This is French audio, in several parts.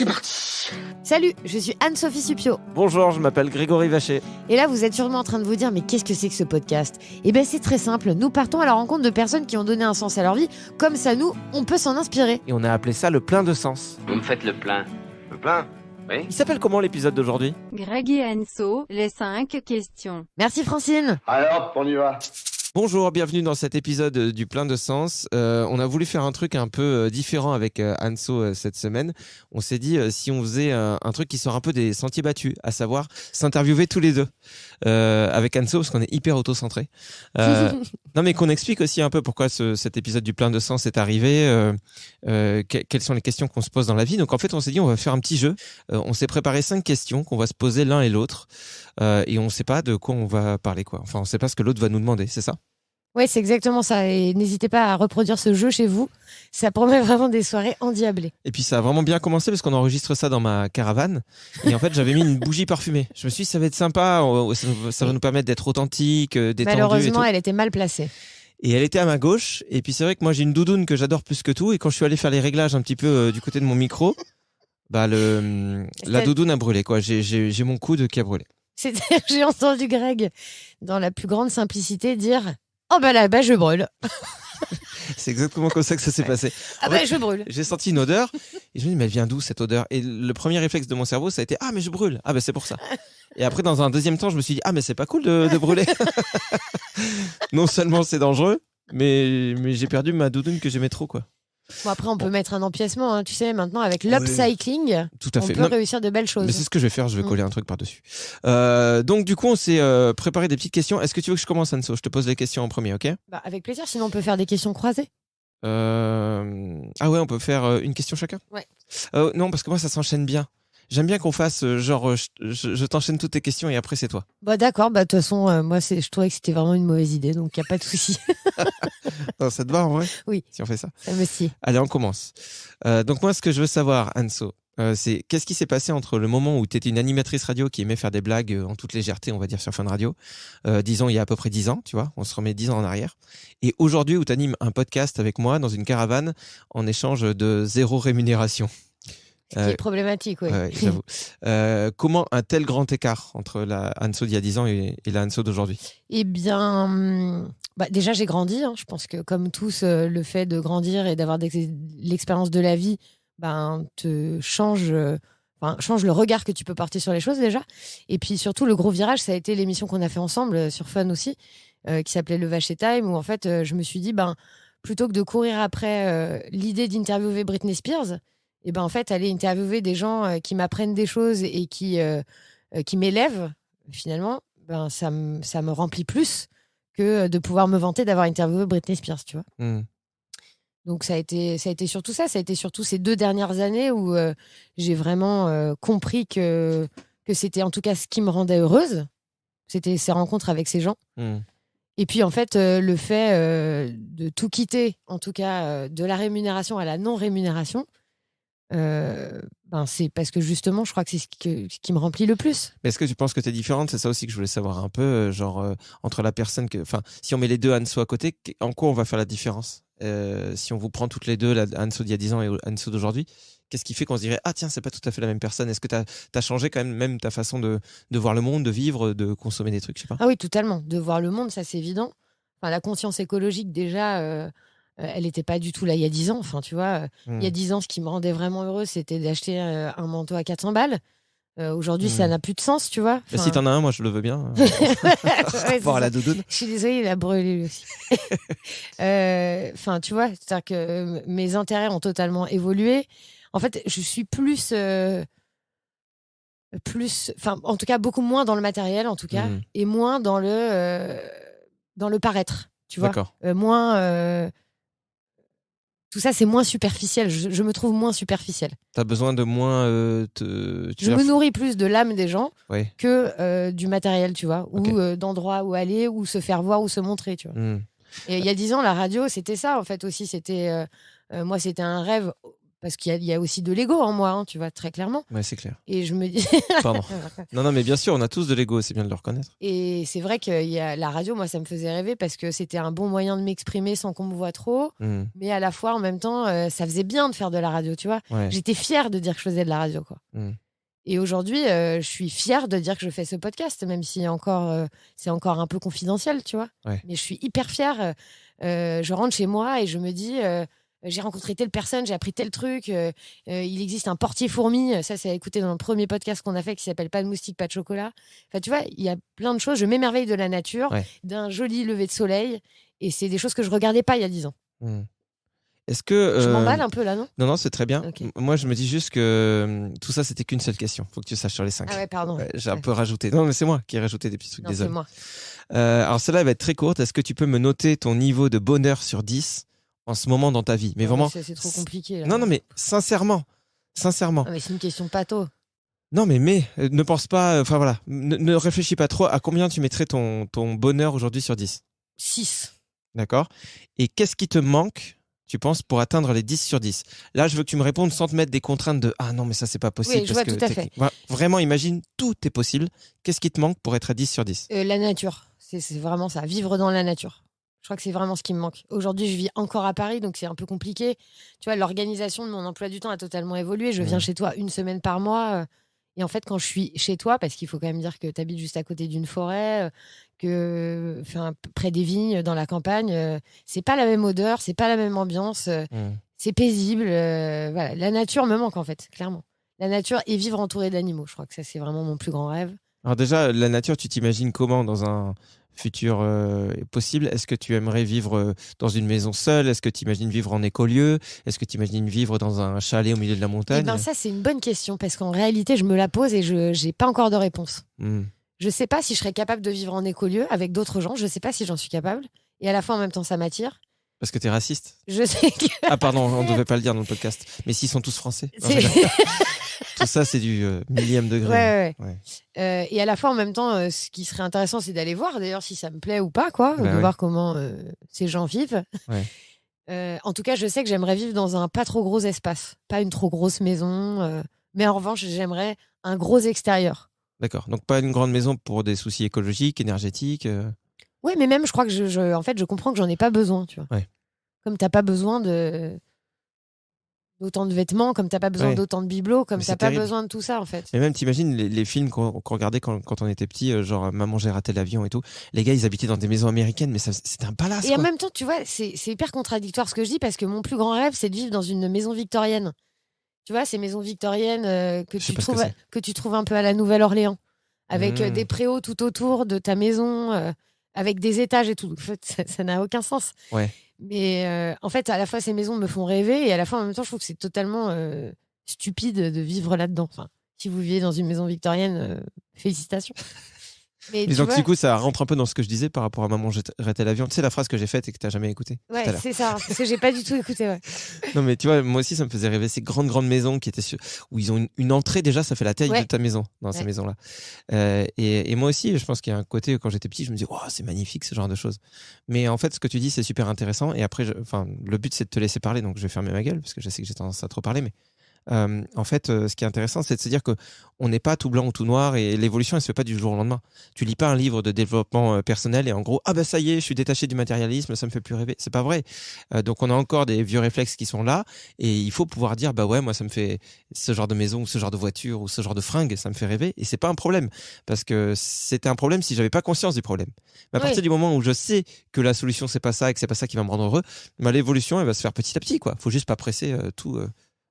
c'est parti. Salut, je suis Anne-Sophie Supio. Bonjour, je m'appelle Grégory Vacher. Et là, vous êtes sûrement en train de vous dire, mais qu'est-ce que c'est que ce podcast ? Eh bien, c'est très simple. Nous partons à la rencontre de personnes qui ont donné un sens à leur vie. Comme ça, nous, on peut s'en inspirer. Et on a appelé ça le plein de sens. Vous me faites le plein. Le plein ? Oui. Il s'appelle comment l'épisode d'aujourd'hui ? Greg et Anso, les 5 questions. Merci Francine. Alors, on y va. Bonjour, bienvenue dans cet épisode du plein de sens. On a voulu faire un truc un peu différent avec Anso cette semaine. On s'est dit si on faisait un truc qui sort un peu des sentiers battus, à savoir s'interviewer tous les deux avec Anso parce qu'on est hyper auto-centré. Non mais qu'on explique aussi un peu pourquoi cet épisode du plein de sens est arrivé, quelles sont les questions qu'on se pose dans la vie. Donc en fait on s'est dit on va faire un petit jeu. On s'est préparé 5 questions qu'on va se poser l'un et l'autre et on ne sait pas de quoi on va parler quoi. Enfin on ne sait pas ce que l'autre va nous demander, c'est ça ? Ouais, c'est exactement ça. Et n'hésitez pas à reproduire ce jeu chez vous. Ça promet vraiment des soirées endiablées. Et puis ça a vraiment bien commencé parce qu'on enregistre ça dans ma caravane. Et en fait, j'avais mis une bougie parfumée. Je me suis dit, ça va être sympa. Ça va nous permettre d'être authentique, détendu. Malheureusement, et tout. elle était mal placée. Et elle était à ma gauche. Et puis c'est vrai que moi, j'ai une doudoune que j'adore plus que tout. Et quand je suis allé faire les réglages un petit peu du côté de mon micro, bah la doudoune a brûlé, quoi. J'ai mon coude qui a brûlé. C'est-à-dire que j'ai entendu Greg, dans la plus grande simplicité, dire... Oh bah là, je brûle. C'est exactement comme ça que ça s'est passé. Ah bah je brûle. J'ai senti une odeur et je me dis mais elle vient d'où cette odeur ? Et le premier réflexe de mon cerveau ça a été ah mais je brûle. Ah bah c'est pour ça. Et après dans un deuxième temps je me suis dit ah mais c'est pas cool de brûler. Non seulement c'est dangereux mais j'ai perdu ma doudoune que j'aimais trop quoi. Bon après on peut mettre un empiècement, hein. Tu sais maintenant avec l'upcycling, tout à fait. On peut réussir de belles choses. Mais c'est ce que je vais faire, je vais coller un truc par-dessus. Donc du coup on s'est préparé des petites questions. Est-ce que tu veux que je commence Anso ? Je te pose les questions en premier, ok ? Bah, avec plaisir, sinon on peut faire des questions croisées. Ah ouais, on peut faire une question chacun ? Ouais. Non, parce que moi ça s'enchaîne bien. J'aime bien qu'on fasse genre je t'enchaîne toutes tes questions et après c'est toi. Bah d'accord, bah de toute façon moi je trouvais que c'était vraiment une mauvaise idée, donc il y a pas de souci. Non, ça te va en vrai ? Oui. Si on fait ça. Ça me sied. Allez, on commence. Donc moi ce que je veux savoir Anso, c'est qu'est-ce qui s'est passé entre le moment où tu étais une animatrice radio qui aimait faire des blagues en toute légèreté, on va dire sur Fun Radio, disons il y a à peu près 10 ans, tu vois, on se remet 10 ans en arrière, et aujourd'hui où tu animes un podcast avec moi dans une caravane en échange de 0 rémunération. Ce qui est problématique, oui. Ouais, j'avoue. Comment un tel grand écart entre la Anso d'il y a 10 ans et la Anso d'aujourd'hui ? Eh bien, déjà j'ai grandi, hein. Je pense que comme tous, le fait de grandir et d'avoir l'expérience de la vie te change le regard que tu peux porter sur les choses déjà. Et puis surtout, le gros virage, ça a été l'émission qu'on a fait ensemble sur Fun aussi, qui s'appelait Le Vacher Time, où en fait, je me suis dit, plutôt que de courir après l'idée d'interviewer Britney Spears, et en fait, aller interviewer des gens qui m'apprennent des choses et qui m'élèvent, finalement, ça me remplit plus que de pouvoir me vanter d'avoir interviewé Britney Spears, tu vois. Mm. Donc ça a été surtout ça, ça a été surtout ces 2 dernières années où j'ai vraiment compris que c'était en tout cas ce qui me rendait heureuse, c'était ces rencontres avec ces gens. Mm. Et puis en fait le fait de tout quitter, en tout cas de la rémunération à la non-rémunération, c'est parce que justement je crois que c'est ce qui me remplit le plus. Mais est-ce que tu penses que tu es différente ? C'est ça aussi que je voulais savoir un peu, entre la personne si on met les deux Anso à côté, en quoi on va faire la différence ? Si on vous prend toutes les deux, la Anso d'il y a 10 ans et Anso d'aujourd'hui, qu'est-ce qui fait qu'on se dirait ah tiens c'est pas tout à fait la même personne ? Est-ce que t'as changé quand même ta façon de voir le monde, de vivre, de consommer des trucs, je sais pas. Ah oui, totalement, de voir le monde, ça c'est évident. Enfin, la conscience écologique déjà elle n'était pas du tout là il y a 10 ans. Enfin, tu vois, il y a 10 ans, ce qui me rendait vraiment heureuse, c'était d'acheter un manteau à 400 balles. Aujourd'hui, ça n'a plus de sens, tu vois. Si t'en as un, moi, je le veux bien. Rapport à la doudoune. Je suis désolée, il a brûlé lui aussi. Tu vois, c'est-à-dire que mes intérêts ont totalement évolué. En fait, je suis plus, en tout cas, beaucoup moins dans le matériel, en tout cas, et moins dans le paraître, tu vois. D'accord. Moins... Tout ça, c'est moins superficiel. Je me trouve moins superficielle. T'as besoin de moins... je me nourris plus de l'âme des gens que du matériel, tu vois. Okay. Ou d'endroits où aller, ou se faire voir, ou se montrer, tu vois. Et il y a 10 ans, la radio, c'était ça, en fait, aussi. C'était, moi, c'était un rêve parce qu'il y a aussi de l'ego en moi, hein, tu vois, très clairement. Ouais, c'est clair. Et je me dis. Pardon. Non, mais bien sûr, on a tous de l'ego, c'est bien de le reconnaître. Et c'est vrai que la radio, moi, ça me faisait rêver parce que c'était un bon moyen de m'exprimer sans qu'on me voit trop. Mais à la fois, en même temps, ça faisait bien de faire de la radio, tu vois. Ouais. J'étais fière de dire que je faisais de la radio, quoi. Et aujourd'hui, je suis fière de dire que je fais ce podcast, même si c'est encore un peu confidentiel, tu vois. Ouais. Mais je suis hyper fière. Je rentre chez moi et je me dis, j'ai rencontré telle personne, j'ai appris tel truc. Il existe un portier fourmi. Ça, c'est à écouter dans le premier podcast qu'on a fait qui s'appelle Pas de moustique, pas de chocolat. Enfin, tu vois, il y a plein de choses. Je m'émerveille de la nature, d'un joli lever de soleil. Et c'est des choses que je regardais pas il y a 10 ans. Est-ce que je m'emballe un peu là, non? Non, c'est très bien. Okay. Moi, je me dis juste que tout ça, c'était qu'une seule question. Faut que tu saches sur les 5. Ah ouais, pardon. J'ai un peu rajouté. Non, mais c'est moi qui ai rajouté des petits trucs. Non, désolé. c'est moi. Alors, celle-là va être très courte. Est-ce que tu peux me noter ton niveau de bonheur sur 10 en ce moment dans ta vie? Mais vraiment. C'est trop compliqué. Là. Non, mais sincèrement. Ah, mais c'est une question pato. Non, mais ne pense pas. Enfin, voilà. Ne réfléchis pas trop. À combien tu mettrais ton bonheur aujourd'hui sur 10? 6. D'accord. Et qu'est-ce qui te manque, tu penses, pour atteindre les 10 sur 10? Là, je veux que tu me répondes sans te mettre des contraintes de « Ah non, mais ça, c'est pas possible. » Oui, je vois tout à fait. Vraiment, imagine, tout est possible. Qu'est-ce qui te manque pour être à 10 sur 10? La nature. C'est vraiment ça. Vivre dans la nature. Je crois que c'est vraiment ce qui me manque. Aujourd'hui, je vis encore à Paris, donc c'est un peu compliqué. Tu vois, l'organisation de mon emploi du temps a totalement évolué. Je viens chez toi 1 semaine par mois. Et en fait, quand je suis chez toi, parce qu'il faut quand même dire que tu habites juste à côté d'une forêt, près des vignes, dans la campagne, c'est pas la même odeur, c'est pas la même ambiance, c'est paisible. Voilà. La nature me manque en fait, clairement. La nature et vivre entouré d'animaux, je crois que ça c'est vraiment mon plus grand rêve. Alors déjà, la nature, tu t'imagines comment dans un futur possible? Est-ce que tu aimerais vivre dans une maison seule? Est-ce que tu imagines vivre en écolieu? Est-ce que tu imagines vivre dans un chalet au milieu de la montagne? Eh ben ça, c'est une bonne question parce qu'en réalité, je me la pose et je n'ai pas encore de réponse. Je ne sais pas si je serais capable de vivre en écolieu avec d'autres gens. Je ne sais pas si j'en suis capable. Et à la fois, en même temps, ça m'attire. Parce que tu es raciste? Je sais que... Ah pardon, on ne devait pas le dire dans le podcast. Mais s'ils sont tous français. Tout ça, c'est du millième degré. Ouais. Et à la fois, en même temps, ce qui serait intéressant, c'est d'aller voir, d'ailleurs, si ça me plaît ou pas, quoi, de voir comment ces gens vivent. En tout cas, je sais que j'aimerais vivre dans un pas trop gros espace, pas une trop grosse maison. Mais en revanche, j'aimerais un gros extérieur. D'accord. Donc, pas une grande maison pour des soucis écologiques, énergétiques. Oui, mais même, je crois que en fait, je comprends que j'en ai pas besoin, tu vois. Ouais. Comme t'as pas besoin d'autant de vêtements, comme t'as pas besoin d'autant de bibelots, comme t'as pas besoin de tout ça en fait. Et même t'imagines les films qu'on regardait quand on était petit, genre Maman j'ai raté l'avion et tout. Les gars ils habitaient dans des maisons américaines, mais c'était un palace. Et en même temps, tu vois, c'est hyper contradictoire ce que je dis parce que mon plus grand rêve c'est de vivre dans une maison victorienne. Tu vois, ces maisons victoriennes que tu trouves un peu à la Nouvelle-Orléans, avec des préaux tout autour de ta maison, avec des étages et tout. En fait, ça n'a aucun sens. Ouais. Mais en fait, à la fois, ces maisons me font rêver et à la fois, en même temps, je trouve que c'est totalement stupide de vivre là-dedans. Enfin, si vous vivez dans une maison victorienne, félicitations. Mais donc, du coup, ça rentre un peu dans ce que je disais par rapport à Maman, j'ai raté l'avion. Tu sais, la phrase que j'ai faite et que tu n'as jamais écoutée. Ouais, c'est ça. Parce que j'ai pas du tout écouté. Ouais. Non, mais tu vois, moi aussi, ça me faisait rêver ces grandes maisons qui étaient où ils ont une entrée, déjà, ça fait la taille de ta maison, dans ces maisons-là. Et moi aussi, je pense qu'il y a un côté, quand j'étais petit, je me disais, oh, c'est magnifique, ce genre de choses. Mais en fait, ce que tu dis, c'est super intéressant. Et après, le but, c'est de te laisser parler. Donc, je vais fermer ma gueule parce que je sais que j'ai tendance à trop parler. Mais en fait, ce qui est intéressant, c'est de se dire qu'on n'est pas tout blanc ou tout noir et l'évolution, elle se fait pas du jour au lendemain. Tu lis pas un livre de développement personnel et en gros, ah bah ça y est, je suis détaché du matérialisme, ça me fait plus rêver. C'est pas vrai. Donc on a encore des vieux réflexes qui sont là et il faut pouvoir dire bah ouais, moi ça me fait ce genre de maison ou ce genre de voiture ou ce genre de fringue, ça me fait rêver et c'est pas un problème parce que c'était un problème si j'avais pas conscience du problème. Mais à partir du moment où je sais que la solution c'est pas ça et que c'est pas ça qui va me rendre heureux, bah, l'évolution elle va se faire petit à petit quoi. Faut juste pas presser tout.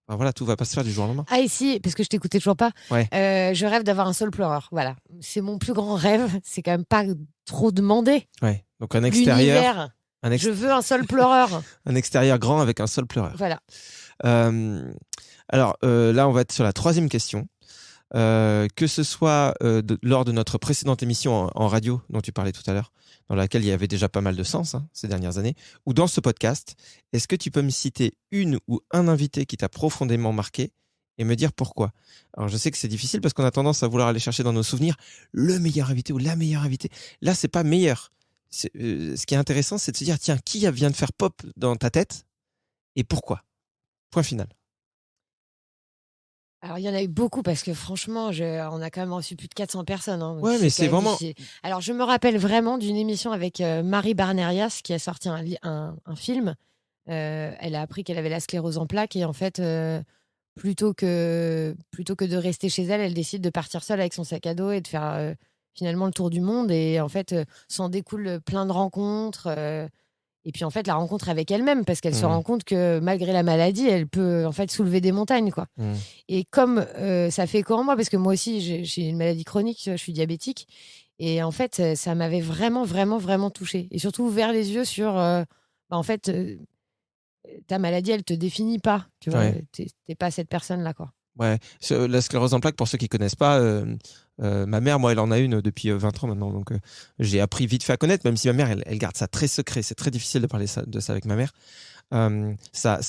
Enfin, voilà, tout va pas se faire du jour au lendemain. Ah, ici, parce que je t'écoutais toujours pas, ouais. Je rêve d'avoir un sol pleureur. Voilà. C'est mon plus grand rêve. C'est quand même pas trop demandé. Ouais. Donc un extérieur. Je veux un sol pleureur. Un extérieur grand avec un sol pleureur. Voilà. Alors là, on va être sur la 3e question. Que ce soit lors de notre précédente émission en radio dont tu parlais tout à l'heure, dans laquelle il y avait déjà pas mal de sens ces dernières années, ou dans ce podcast, est-ce que tu peux me citer une ou un invité qui t'a profondément marqué et me dire pourquoi? Alors je sais que c'est difficile parce qu'on a tendance à vouloir aller chercher dans nos souvenirs le meilleur invité ou la meilleure invitée. Là, c'est pas meilleur. Ce qui est intéressant, c'est de se dire tiens, qui vient de faire pop dans ta tête et pourquoi? Point final. Alors, il y en a eu beaucoup parce que franchement, on a quand même reçu plus de 400 personnes. Hein, donc Ouais, mais c'est quand même vraiment. difficile. Alors, je me rappelle vraiment d'une émission avec Marie Barnerias qui a sorti un film. Elle a appris qu'elle avait la sclérose en plaques et en fait, plutôt que de rester chez elle, elle décide de partir seule avec son sac à dos et de faire finalement le tour du monde. Et en fait, s'en découle plein de rencontres. Et puis en fait, la rencontre avec elle-même, parce qu'elle se rend compte que malgré la maladie, elle peut en fait soulever des montagnes, quoi. Et comme ça fait écho en moi, parce que moi aussi j'ai une maladie chronique, je suis diabétique, et en fait ça m'avait vraiment, vraiment, vraiment touchée. Et surtout ouvert les yeux sur, en fait, ta maladie, elle te définit pas, tu vois. Ouais. T'es pas cette personne-là, quoi. Ouais, la sclérose en plaques, pour ceux qui connaissent pas, ma mère, moi, elle en a une depuis 20 ans maintenant, donc j'ai appris vite fait à connaître, même si ma mère, elle garde ça très secret. C'est très difficile de parler de ça avec ma mère. Ça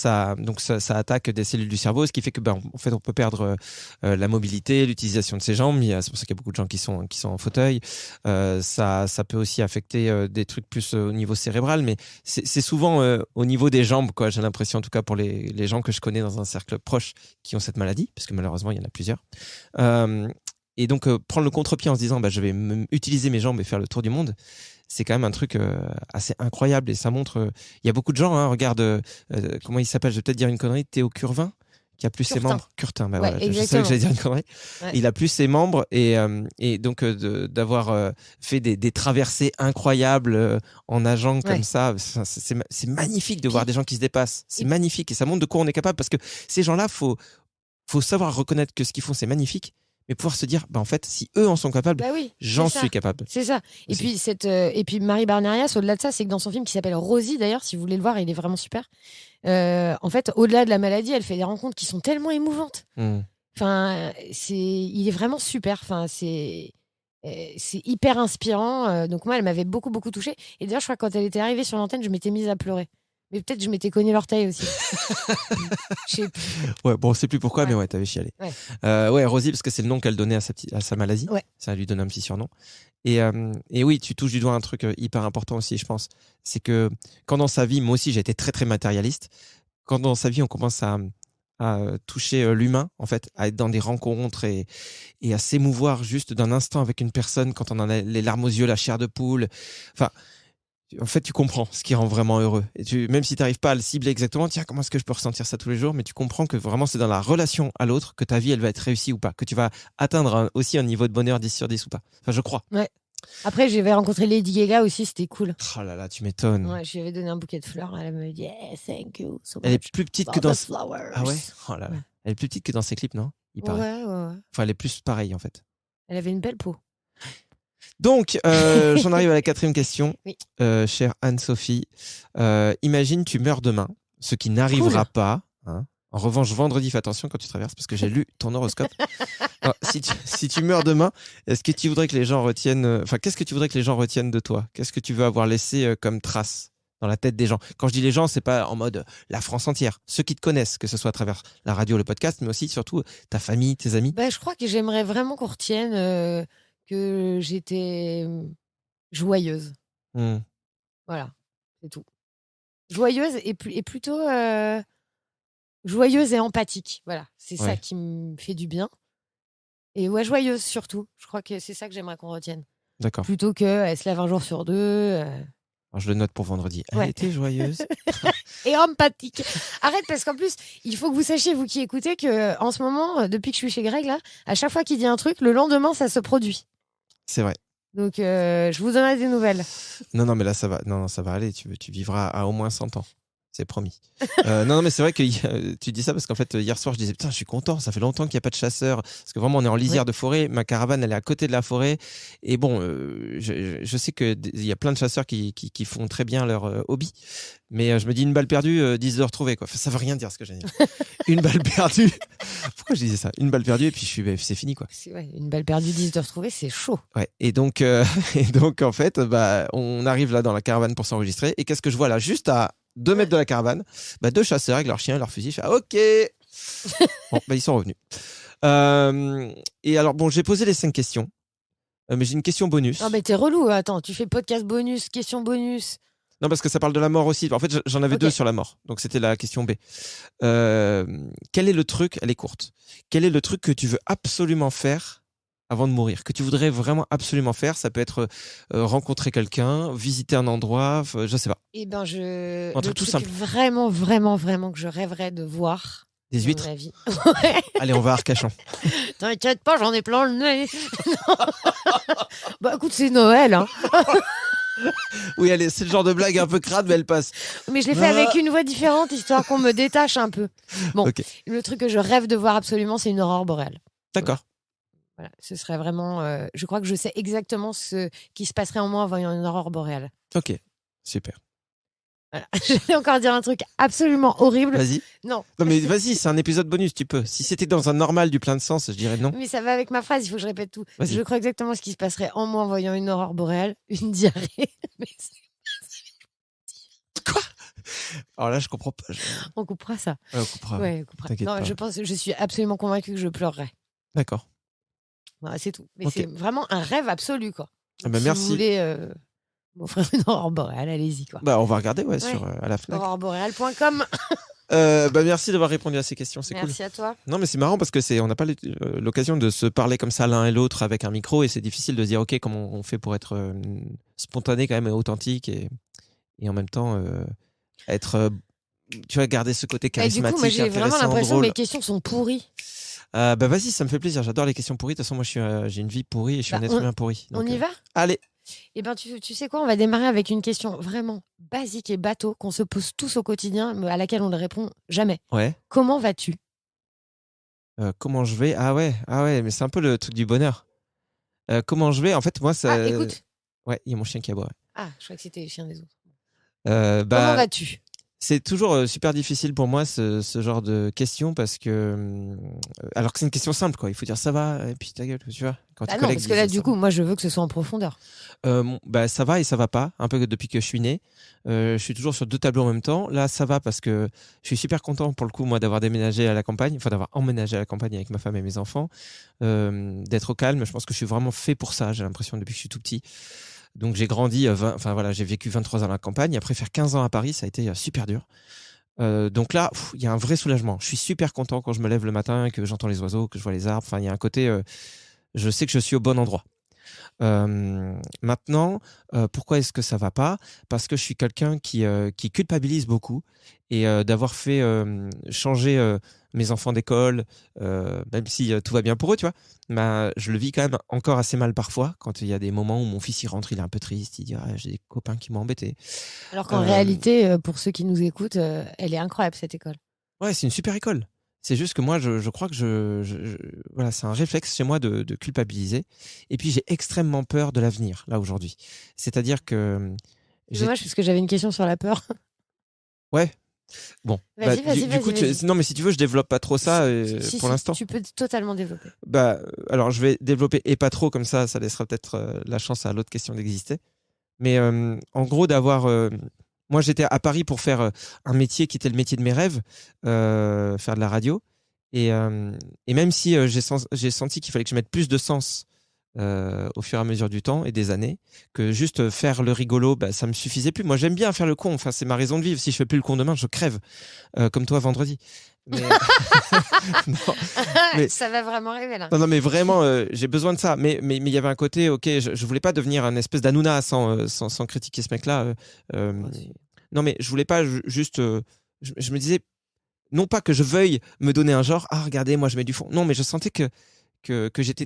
attaque des cellules du cerveau, ce qui fait que, en fait, on peut perdre la mobilité, l'utilisation de ses jambes. C'est pour ça qu'il y a beaucoup de gens qui sont en fauteuil. Ça peut aussi affecter des trucs plus au niveau cérébral, mais c'est souvent au niveau des jambes, quoi. J'ai l'impression, en tout cas pour les gens que je connais dans un cercle proche qui ont cette maladie, parce que malheureusement, il y en a plusieurs. Et donc, prendre le contre-pied en se disant, je vais utiliser mes jambes et faire le tour du monde, c'est quand même un truc assez incroyable. Et ça montre. Il y a beaucoup de gens, hein, regarde, comment il s'appelle, je vais peut-être dire une connerie, Théo Curvin, qui a plus ses membres. Curtin, Ouais, voilà, je savais que j'allais dire une connerie. Ouais. Il a plus ses membres et donc d'avoir fait des traversées incroyables en nageant comme ça, c'est magnifique de voir des gens qui se dépassent. C'est magnifique et ça montre de quoi on est capable, parce que ces gens-là, faut savoir reconnaître que ce qu'ils font, c'est magnifique. Mais pouvoir se dire, en fait, si eux en sont capables, j'en suis capable. C'est ça. Et puis, Marie Barnerias, au-delà de ça, c'est que dans son film qui s'appelle Rosie, d'ailleurs, si vous voulez le voir, il est vraiment super. En fait, au-delà de la maladie, elle fait des rencontres qui sont tellement émouvantes. Enfin, il est vraiment super. Enfin, c'est hyper inspirant. Donc moi, elle m'avait beaucoup, beaucoup touchée. Et d'ailleurs, je crois que quand elle était arrivée sur l'antenne, je m'étais mise à pleurer. Mais peut-être je m'étais cogné l'orteil aussi. Je sais plus. Ouais, bon, on sait plus pourquoi, mais ouais, t'avais chialé. Ouais, Rosie, parce que c'est le nom qu'elle donnait à sa maladie. Ouais. Ça lui donnait un petit surnom. Et oui, tu touches du doigt un truc hyper important aussi, je pense. C'est que quand dans sa vie, moi aussi, j'ai été très, très matérialiste. Quand dans sa vie, on commence à toucher l'humain, en fait, à être dans des rencontres et à s'émouvoir juste d'un instant avec une personne quand on en a les larmes aux yeux, la chair de poule. Enfin, en fait, tu comprends ce qui rend vraiment heureux. Et même si tu n'arrives pas à le cibler exactement, tiens, comment est-ce que je peux ressentir ça tous les jours? Mais tu comprends que vraiment, c'est dans la relation à l'autre que ta vie, elle va être réussie ou pas. Que tu vas atteindre aussi un niveau de bonheur 10 sur 10 ou pas. Enfin, je crois. Ouais. Après, j'avais rencontré Lady Gaga aussi, c'était cool. Oh là là, tu m'étonnes. Ouais, je lui avais donné un bouquet de fleurs. Elle me dit, yeah, thank you so much. Elle est plus petite que dans... flowers. Ah ouais? Oh là là. Elle est plus petite que dans ses clips, non? Il paraît. Ouais. Enfin, elle est plus pareille, en fait. Elle avait une belle peau. Donc, j'en arrive à la 4e question. Oui. Chère Anne-Sophie, imagine tu meurs demain, ce qui n'arrivera pas. Hein. En revanche, vendredi, fais attention quand tu traverses, parce que j'ai lu ton horoscope. Alors, si tu meurs demain, est-ce que tu voudrais que les gens retiennent... Enfin, qu'est-ce que tu voudrais que les gens retiennent de toi? Qu'est-ce que tu veux avoir laissé comme trace dans la tête des gens? Quand je dis les gens, c'est pas en mode la France entière. Ceux qui te connaissent, que ce soit à travers la radio, le podcast, mais aussi, surtout, ta famille, tes amis. Je crois que j'aimerais vraiment qu'on retienne que j'étais joyeuse. Voilà, c'est tout. Joyeuse et plutôt joyeuse et empathique. Voilà, c'est ça qui me fait du bien. Et ouais, joyeuse surtout. Je crois que c'est ça que j'aimerais qu'on retienne. D'accord. Plutôt qu'elle se lève un jour sur deux. Alors, je le note pour vendredi. Elle était joyeuse. Et empathique. Arrête, parce qu'en plus, il faut que vous sachiez, vous qui écoutez, que en ce moment, depuis que je suis chez Greg, là, à chaque fois qu'il dit un truc, le lendemain, ça se produit. C'est vrai. Donc, je vous donnerai des nouvelles. Non, mais là, ça va. Non, ça va aller. Tu vivras à au moins 100 ans. C'est promis. Non, mais c'est vrai que tu dis ça parce qu'en fait, hier soir, je disais, putain, je suis content. Ça fait longtemps qu'il n'y a pas de chasseurs. Parce que vraiment, on est en lisière de forêt. Ma caravane, elle est à côté de la forêt. Et bon, je sais qu'il y a plein de chasseurs qui font très bien leur hobby. Mais je me dis, une balle perdue, 10 de retrouver, quoi. Enfin, ça veut rien dire ce que j'ai dit. Une balle perdue. Pourquoi je disais ça? Une balle perdue et puis c'est fini, quoi. Une balle perdue, 10 de retrouver, c'est chaud. Ouais. Et donc, en fait, on arrive là dans la caravane pour s'enregistrer. Et qu'est-ce que je vois là? Juste à 2 mètres de la caravane, 2 chasseurs avec leurs chiens et leurs fusils. Je fais, OK. Bon, ils sont revenus. Et alors, bon, j'ai posé les 5 questions. Mais j'ai une question bonus. Non, mais t'es relou. Attends, tu fais podcast bonus, question bonus. Non, parce que ça parle de la mort aussi. En fait, j'en avais Ok. 2 sur la mort. Donc, c'était la question B. Quel est le truc, elle est courte, quel est le truc que tu veux absolument faire avant de mourir, que tu voudrais vraiment absolument faire? Ça peut être rencontrer quelqu'un, visiter un endroit, je sais pas. Et ben, Un le truc tout truc simple. vraiment, vraiment, vraiment que je rêverais de voir Des dans huîtres. ma vie. Ouais. Allez, on va à Arcachon. T'inquiète pas, j'en ai plein le nez. Non. Bah écoute, c'est Noël, hein. Oui, allez, c'est le genre de blague un peu crade, mais elle passe. Mais je l'ai fait Ah. avec une voix différente, histoire qu'on me détache un peu. Bon, Ok. le truc que je rêve de voir absolument, c'est une aurore boréale. D'accord. Voilà, ce serait vraiment. Je crois que je sais exactement ce qui se passerait en moi en voyant une aurore boréale. Ok, super. Voilà. J'allais encore dire un truc absolument horrible. Vas-y. Non. Non, mais vas-y, c'est un épisode bonus, tu peux. Si c'était dans un normal du plein de sens, je dirais non. Mais ça va avec ma phrase, il faut que je répète tout. Vas-y. Je crois exactement ce qui se passerait en moi en voyant une aurore boréale, une diarrhée. Mais Alors là, je comprends pas. on coupera ça. Ouais, on comprend. Ouais, on coupera. T'inquiète Non, pas. je suis absolument convaincue que je pleurerais. D'accord. Voilà, c'est tout. Mais Ok. c'est vraiment un rêve absolu, quoi. Ah bah, Si merci. vous voulez m'offrir une aurore boréale, allez-y, quoi. Bah, on va regarder, Ouais. sur à la Fnac. Auroreborale.com. Bah, merci d'avoir répondu à ces questions, c'est cool. Merci à toi. Non, mais c'est marrant parce que on n'a pas l'occasion de se parler comme ça l'un et l'autre avec un micro, et c'est difficile de se dire ok, comment on fait pour être spontané quand même et authentique, et en même temps être tu vois, garder ce côté Et du charismatique, coup, moi, j'ai vraiment intéressant, l'impression que drôle. mes questions sont pourries. Bah vas-y, ça me fait plaisir, j'adore les questions pourries. De toute façon, moi j'ai une vie pourrie et je suis Bah, un être humain pourri. On Donc, y va? allez. Eh ben, tu sais quoi? On va démarrer avec une question vraiment basique et bateau qu'on se pose tous au quotidien, mais à laquelle on ne répond jamais. Ouais. Comment vas-tu? Comment je vais? Ah ouais, mais c'est un peu le truc du bonheur. Comment je vais? En fait, moi, ça. Ah, écoute. Ouais, il y a mon chien qui aboie. Ah, je crois que c'était les chiens des autres. Bah, Comment vas-tu? c'est toujours super difficile pour moi ce genre de questions parce que alors que c'est une question simple, quoi. Il faut dire ça va et puis ta gueule, tu vois. Quand Bah tes non, collègues parce que là, disent du ça coup, moi, je veux que ce soit en profondeur. bah ça va et ça va pas, un peu depuis que je suis né. Je suis toujours sur 2 tableaux en même temps. Là, ça va parce que je suis super content pour le coup, moi, d'avoir déménagé à la campagne, enfin d'avoir emménagé à la campagne avec ma femme et mes enfants, d'être au calme. Je pense que je suis vraiment fait pour ça. J'ai l'impression depuis que je suis tout petit. Donc j'ai grandi, j'ai vécu 23 ans à la campagne. Après faire 15 ans à Paris, ça a été super dur. Donc là, il y a un vrai soulagement. Je suis super content quand je me lève le matin, que j'entends les oiseaux, que je vois les arbres. Enfin, il y a un côté, je sais que je suis au bon endroit. Maintenant, pourquoi est-ce que ça va pas? Parce que je suis quelqu'un qui culpabilise beaucoup, et d'avoir fait changer mes enfants d'école, même si tout va bien pour eux, tu vois. Bah, je le vis quand même encore assez mal parfois quand il y a des moments où mon fils il rentre, il est un peu triste, il dit ah, j'ai des copains qui m'ont embêté. Alors qu'en réalité, pour ceux qui nous écoutent, elle est incroyable, cette école. Ouais, c'est une super école. C'est juste que moi, je crois que voilà, c'est un réflexe chez moi de culpabiliser. Et puis, j'ai extrêmement peur de l'avenir, là, aujourd'hui. C'est-à-dire que... C'est dommage, parce que j'avais une question sur la peur. Ouais. Bon. Vas-y, Du coup, non, mais si tu veux, je développe pas trop ça pour l'instant. Tu peux totalement développer. Bah, alors, je vais développer et pas trop, comme ça laissera peut-être la chance à l'autre question d'exister. Mais en gros, d'avoir... moi, j'étais à Paris pour faire un métier qui était le métier de mes rêves, faire de la radio. Et même si j'ai senti qu'il fallait que je mette plus de sens au fur et à mesure du temps et des années, que juste faire le rigolo, bah, ça me suffisait plus. Moi, j'aime bien faire le con. Enfin, c'est ma raison de vivre. Si je fais plus le con demain, je crève, comme toi vendredi. Mais... non, mais... Ça va vraiment arriver là. Non, mais vraiment, j'ai besoin de ça. Mais il y avait un côté, ok, je voulais pas devenir un espèce d'Hanouna sans critiquer ce mec-là. Non, mais je voulais pas juste. Je me disais, non pas que je veuille me donner un genre, ah regardez, moi je mets du fond. Non, mais je sentais que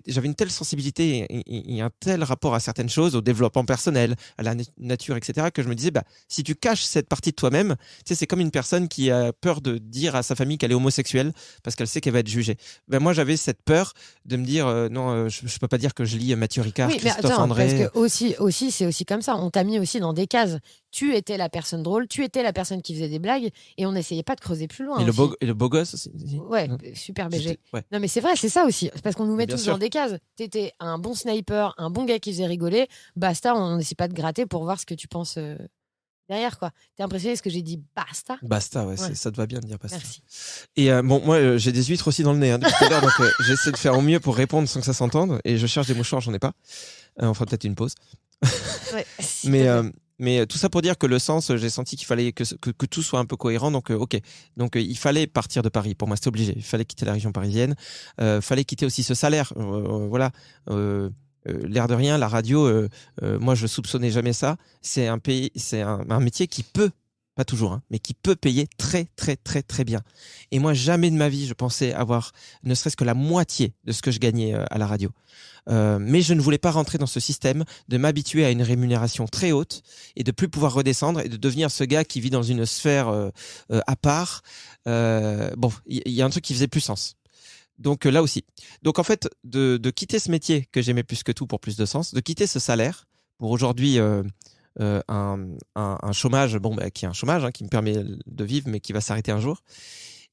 j'avais une telle sensibilité et un tel rapport à certaines choses, au développement personnel, à la nature, etc., que je me disais, bah, si tu caches cette partie de toi-même, tu sais, c'est comme une personne qui a peur de dire à sa famille qu'elle est homosexuelle parce qu'elle sait qu'elle va être jugée. Ben, moi, j'avais cette peur de me dire, non, je peux pas dire que je lis Mathieu Ricard, Oui, mais Christophe attends, André. parce que aussi, c'est aussi comme ça. On t'a mis aussi dans des cases. Tu étais la personne drôle, tu étais la personne qui faisait des blagues, et on n'essayait pas de creuser plus loin. Et aussi. le beau gosse aussi. Ouais, Non. super BG. Ouais. Non, mais c'est vrai, c'est ça aussi. C'est parce qu'on nous met Bien tous sûr. dans des cases. T'étais un bon sniper, un bon gars qui faisait rigoler. Basta, on n'essaie pas de gratter pour voir ce que tu penses derrière, quoi. T'es impressionné de ce que j'ai dit basta? Basta, ouais, Ouais. ça te va bien de dire basta. Merci. Et bon, moi, j'ai des huîtres aussi dans le nez depuis tout à l'heure, donc j'essaie de faire au mieux pour répondre sans que ça s'entende. Et je cherche des mouchoirs, j'en ai pas. On fera peut-être une pause. Ouais, s'il Mais te plaît. Mais tout ça pour dire que le sens, j'ai senti qu'il fallait que tout soit un peu cohérent. Donc, ok. Donc, il fallait partir de Paris. Pour moi, c'était obligé. Il fallait quitter la région parisienne. Fallait quitter aussi ce salaire. Voilà. L'air de rien, la radio, moi, je soupçonnais jamais ça. C'est un métier qui peut, pas toujours, hein, mais qui peut payer très, très, très, très bien. Et moi, jamais de ma vie, je pensais avoir ne serait-ce que la moitié de ce que je gagnais à la radio. Mais je ne voulais pas rentrer dans ce système, de m'habituer à une rémunération très haute et de plus pouvoir redescendre et de devenir ce gars qui vit dans une sphère à part. Bon, il y a un truc qui faisait plus sens. Donc là aussi. Donc en fait, de quitter ce métier que j'aimais plus que tout pour plus de sens, de quitter ce salaire pour aujourd'hui un chômage, bon, bah, qui est un chômage hein, qui me permet de vivre, mais qui va s'arrêter un jour.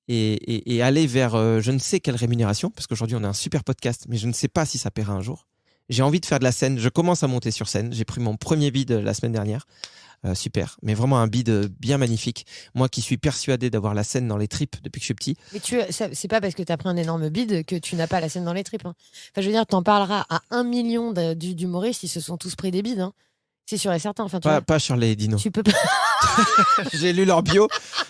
Et aller vers je ne sais quelle rémunération, parce qu'aujourd'hui on a un super podcast, mais je ne sais pas si ça paiera un jour. J'ai envie de faire de la scène, je commence à monter sur scène. J'ai pris mon premier bid la semaine dernière. Super, mais vraiment un bid bien magnifique. Moi qui suis persuadé d'avoir la scène dans les tripes depuis que je suis petit. Mais c'est pas parce que tu as pris un énorme bid que tu n'as pas la scène dans les tripes. Hein. Enfin, je veux dire, t'en parleras à 1 million d'humoristes, ils se sont tous pris des bids. Hein. C'est sûr et certain. Enfin, Pas Shirley et Dino. Tu peux pas. J'ai lu leur bio.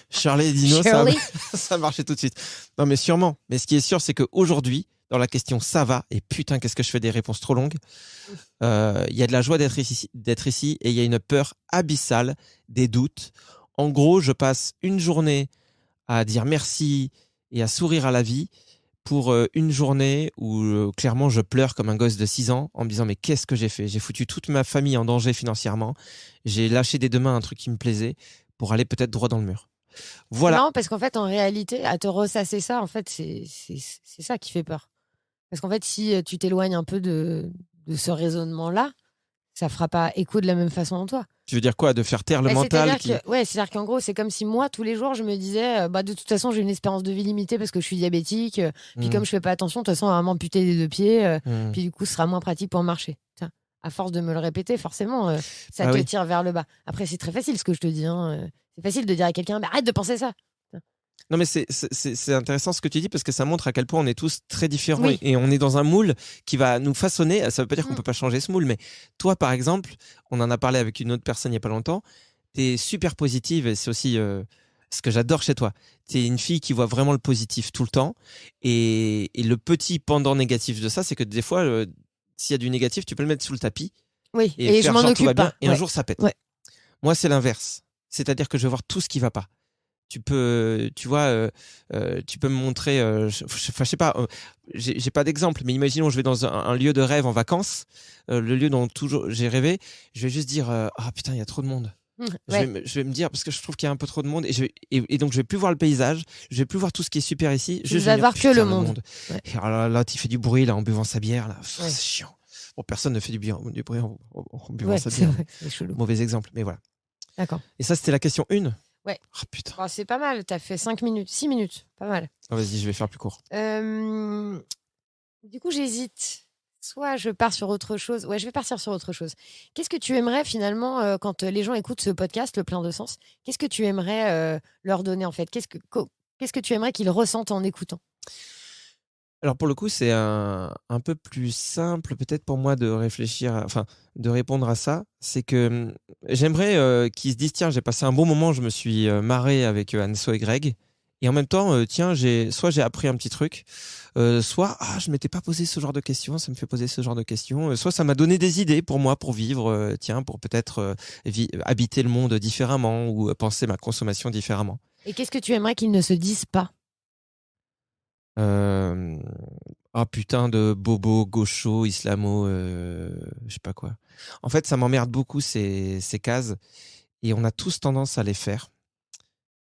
Shirley et Dino, Shirley. ça marchait tout de suite. Non, mais sûrement. Mais ce qui est sûr, c'est qu'aujourd'hui, dans la question ça va, et putain, qu'est-ce que je fais des réponses trop longues, il y a de la joie d'être ici et il y a une peur abyssale, des doutes. En gros, je passe une journée à dire merci et à sourire à la vie pour une journée où clairement je pleure comme un gosse de 6 ans en me disant mais qu'est-ce que j'ai fait ? J'ai foutu toute ma famille en danger financièrement. J'ai lâché des deux mains un truc qui me plaisait pour aller peut-être droit dans le mur. Voilà. Non, parce qu'en fait, en réalité, à te ressasser ça, en fait, c'est ça qui fait peur. Parce qu'en fait, si tu t'éloignes un peu de ce raisonnement-là, ça fera pas écho de la même façon en toi. Tu veux dire quoi ? De faire taire le mental c'est-à-dire qu'en gros, c'est comme si moi, tous les jours, je me disais, de toute façon, j'ai une espérance de vie limitée parce que je suis diabétique. Puis comme je fais pas attention, de toute façon, on va m'amputer des 2 pieds. Puis du coup, ce sera moins pratique pour marcher. Tiens, à force de me le répéter, forcément, ça te tire vers le bas. Après, c'est très facile ce que je te dis. Hein. C'est facile de dire à quelqu'un, arrête de penser ça. Non, mais c'est intéressant ce que tu dis parce que ça montre à quel point on est tous très différents Oui. et on est dans un moule qui va nous façonner. Ça veut pas dire qu'on peut pas changer ce moule, mais toi, par exemple, on en a parlé avec une autre personne il y a pas longtemps. T'es super positive et c'est aussi ce que j'adore chez toi. T'es une fille qui voit vraiment le positif tout le temps et le petit pendant négatif de ça, c'est que des fois, s'il y a du négatif, tu peux le mettre sous le tapis. Oui, et je faire m'en genre tout va occupe bien, pas. et un jour ça pète. Ouais. Moi, c'est l'inverse. C'est-à-dire que je vais voir tout ce qui va pas. Tu peux, tu vois, tu peux me montrer, je sais pas, j'ai pas d'exemple, mais imaginons je vais dans un lieu de rêve en vacances, le lieu dont toujours j'ai rêvé, je vais juste dire ah putain il y a trop de monde. Je vais me dire parce que je trouve qu'il y a un peu trop de monde et donc je vais plus voir le paysage, je vais plus voir tout ce qui est super ici. Je vais voir que le monde. Ouais. Et alors là tu fais du bruit là en buvant sa bière là, c'est chiant. Bon personne ne fait du bruit en buvant sa bière. Vrai, c'est chelou. Mauvais exemple, mais voilà. D'accord. Et ça c'était la question 1. Ouais. Oh, putain. Bon, c'est pas mal, t'as fait 5 minutes, 6 minutes, pas mal. Oh, vas-y, je vais faire plus court. Du coup, j'hésite. Soit je pars sur autre chose. Ouais, je vais partir sur autre chose. Qu'est-ce que tu aimerais finalement, quand les gens écoutent ce podcast, le plein de sens, qu'est-ce que tu aimerais leur donner en fait ? Qu'est-ce que tu aimerais qu'ils ressentent en écoutant ? Alors pour le coup, c'est un peu plus simple peut-être pour moi de réfléchir, de répondre à ça. C'est que j'aimerais qu'ils se disent tiens, j'ai passé un bon moment, je me suis marré avec Anso et Greg. Et en même temps, tiens, soit j'ai appris un petit truc, soit je m'étais pas posé ce genre de questions, ça me fait poser ce genre de questions, soit ça m'a donné des idées pour moi, pour vivre, pour peut-être habiter le monde différemment ou penser ma consommation différemment. Et qu'est-ce que tu aimerais qu'ils ne se disent pas ? Putain de bobo, gaucho, islamo, je sais pas quoi. En fait, ça m'emmerde beaucoup ces cases et on a tous tendance à les faire.